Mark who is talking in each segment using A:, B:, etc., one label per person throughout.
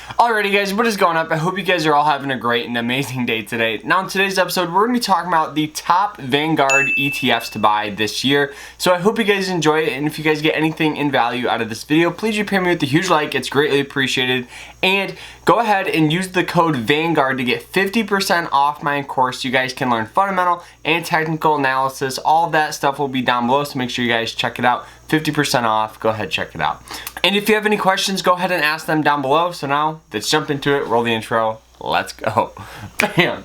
A: Alrighty guys, what is going up? I hope you guys are all having a great and amazing day today. Now in today's episode, we're going to be talking about the top Vanguard ETFs to buy this year. So I hope you guys enjoy it, and if you guys get anything in value out of this video, please repay me with a huge like. It's greatly appreciated. And go ahead and use the code VANGUARD to get 50% off my course. You guys can learn fundamental and technical analysis. All of that stuff will be down below, so make sure you guys check it out. 50% off. Go ahead, check it out. And if you have any questions, go ahead and ask them down below. So now, let's jump into it. Roll the intro. Let's go. Bam.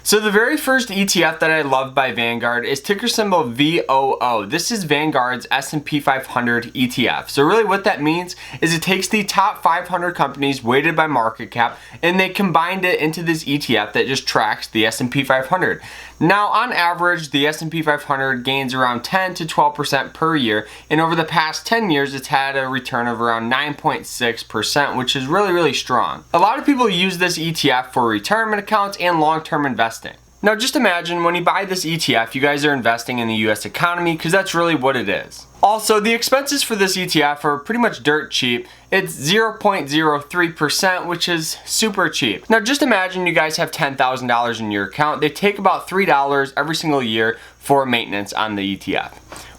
A: So the very first ETF that I love by Vanguard is ticker symbol VOO. This is Vanguard's S&P 500 ETF. So really what that means is it takes the top 500 companies weighted by market cap and they combined it into this ETF that just tracks the S&P 500. Now on average, the S&P 500 gains around 10 to 12% per year, and over the past 10 years it's had a return of around 9.6%, which is really strong. A lot of people use this ETF for retirement accounts and long-term investing. Now just imagine when you buy this ETF, you guys are investing in the US economy, because that's really what it is. Also, the expenses for this ETF are pretty much dirt cheap. It's 0.03%, which is super cheap. Now just imagine you guys have $10,000 in your account. They take about $3 every single year for maintenance on the ETF,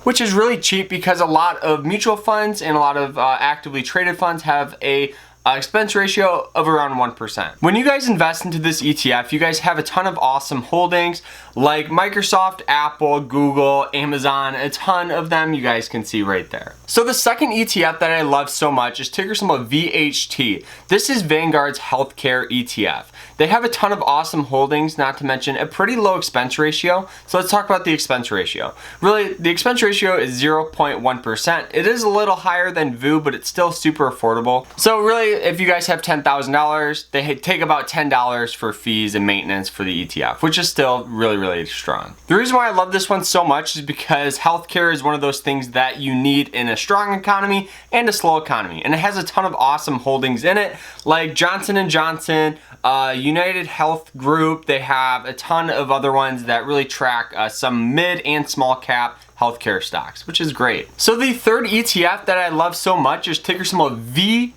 A: which is really cheap because a lot of mutual funds and a lot of actively traded funds have a expense ratio of around 1%. When you guys invest into this ETF, you guys have a ton of awesome holdings like Microsoft, Apple, Google, Amazon, a ton of them you guys can see right there. So the second ETF that I love so much is ticker symbol VHT. This is Vanguard's healthcare ETF. They have a ton of awesome holdings, not to mention a pretty low expense ratio. So let's talk about the expense ratio. Really, the expense ratio is 0.1%. It is a little higher than VU, but it's still super affordable. So really, if you guys have $10,000, they take about $10 for fees and maintenance for the ETF, which is still really strong. The reason why I love this one so much is because healthcare is one of those things that you need in a strong economy and a slow economy. And it has a ton of awesome holdings in it, like Johnson & Johnson, United Health Group. They have a ton of other ones that really track some mid and small cap healthcare stocks, which is great. So the third ETF that I love so much is ticker symbol VYM.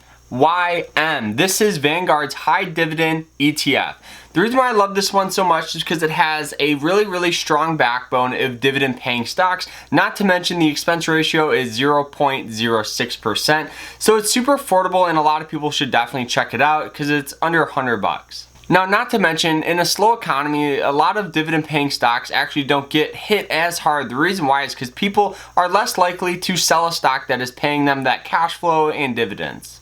A: This is Vanguard's high dividend ETF. The reason why I love this one so much is because it has a really strong backbone of dividend paying stocks, not to mention the expense ratio is 0.06%. So it's super affordable and a lot of people should definitely check it out because it's under $100. Now, not to mention, in a slow economy, a lot of dividend paying stocks actually don't get hit as hard. The reason why is because people are less likely to sell a stock that is paying them that cash flow and dividends.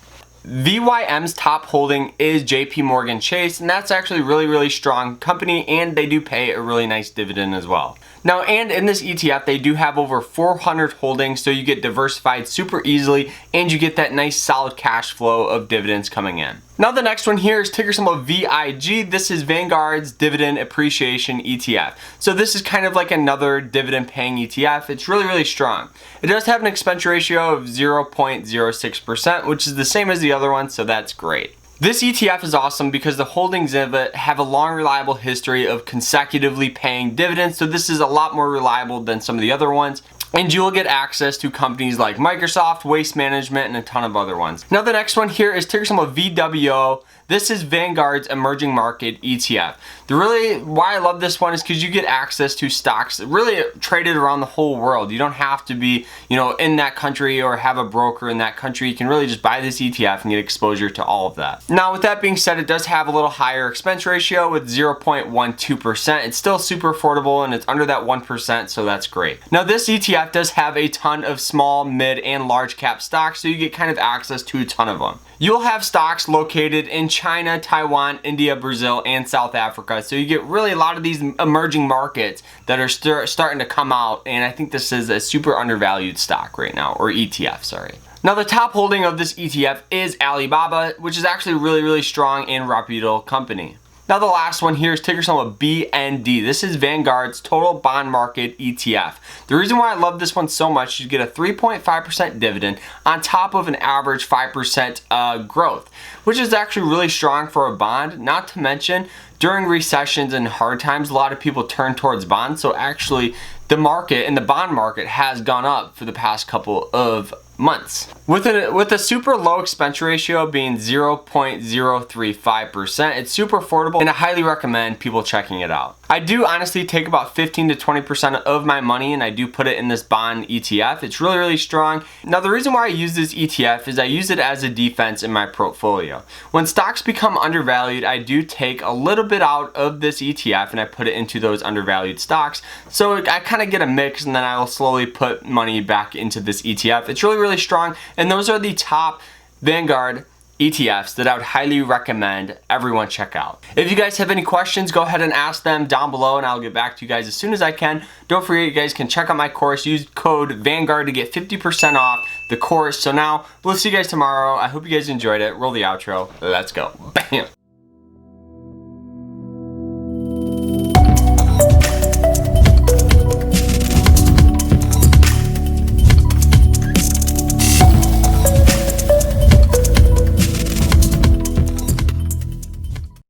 A: VYM's top holding is JP Morgan Chase, and that's actually a really strong company, and they do pay a really nice dividend as well. Now, and in this ETF, they do have over 400 holdings, so you get diversified super easily, and you get that nice solid cash flow of dividends coming in. Now the next one here is ticker symbol VIG. This is Vanguard's Dividend Appreciation ETF. So this is kind of like another dividend paying ETF. It's really strong. It does have an expense ratio of 0.06%, which is the same as the other one, so that's great. This ETF is awesome because the holdings of it have a long reliable history of consecutively paying dividends, so this is a lot more reliable than some of the other ones. And you will get access to companies like Microsoft, Waste Management, and a ton of other ones. Now the next one here is ticker symbol VWO. This is Vanguard's Emerging Market ETF. Why I love this one is because you get access to stocks really traded around the whole world. You don't have to be, in that country or have a broker in that country. You can really just buy this ETF and get exposure to all of that. Now with that being said, it does have a little higher expense ratio with 0.12%. It's still super affordable and it's under that 1%, so that's great. Now this ETF does have a ton of small, mid, and large cap stocks, so you get kind of access to a ton of them. You'll have stocks located in China, Taiwan, India, Brazil, and South Africa. So you get really a lot of these emerging markets that are starting to come out, and I think this is a super undervalued stock right now, or ETF, sorry. Now the top holding of this ETF is Alibaba, which is actually a really strong and reputable company. Now the last one here is ticker symbol BND. This is Vanguard's Total Bond Market ETF. The reason why I love this one so much is you get a 3.5% dividend on top of an average 5% growth, which is actually really strong for a bond. Not to mention, during recessions and hard times, a lot of people turn towards bonds. So actually, the market and the bond market has gone up for the past couple of months. With a super low expense ratio being 0.035%, it's super affordable and I highly recommend people checking it out. I do honestly take about 15 to 20% of my money and I do put it in this bond ETF. It's really, really strong. Now the reason why I use this ETF is I use it as a defense in my portfolio. When stocks become undervalued, I do take a little bit out of this ETF and I put it into those undervalued stocks. So I kind of get a mix and then I will slowly put money back into this ETF. It's really, really strong. And those are the top Vanguard ETFs that I would highly recommend everyone check out. If you guys have any questions, go ahead and ask them down below and I'll get back to you guys as soon as I can. Don't forget, you guys can check out my course. Use code Vanguard to get 50% off the course. So now, we'll see you guys tomorrow. I hope you guys enjoyed it. Roll the outro. Let's go. Bam.